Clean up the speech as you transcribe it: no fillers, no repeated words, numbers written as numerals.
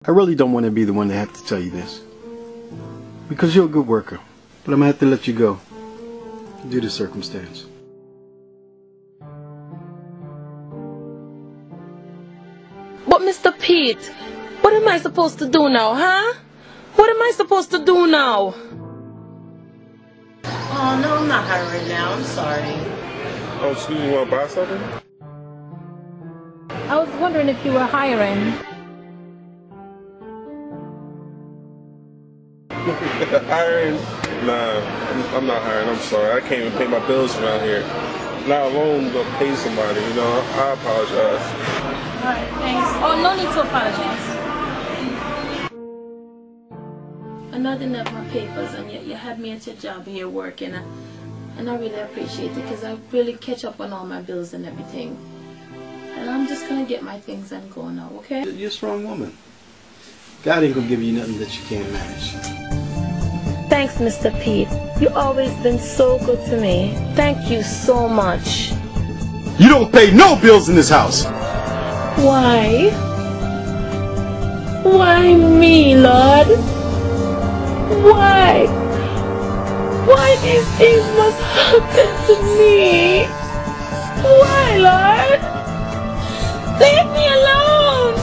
I really don't want to be the one to have to tell you this, because you're a good worker, but I'm going to have to let you go due to circumstance. But Mr. Pete, what am I supposed to do now, huh? What am I supposed to do now? Oh, no, I'm not hiring now. I'm sorry. Oh, excuse me, you want to buy something? I was wondering if you were hiring. Hiring? Nah, I'm not hiring. I'm sorry. I can't even pay my bills around here. Not alone to pay somebody, you know. I apologize. Alright, thanks. Oh, no need to apologize. I know I didn't have my papers, and yet you had me at your job here working, and I really appreciate it, because I really catch up on all my bills and everything. And I'm just going to get my things and go now, okay? You're a strong woman. God ain't going to give you nothing that you can't manage. Thanks, Mr. Pete. You've always been so good to me. Thank you so much. You don't pay no bills in this house. Why? Why me, Lord? Why? Why these things must happen to me? Why, Lord? Leave me alone!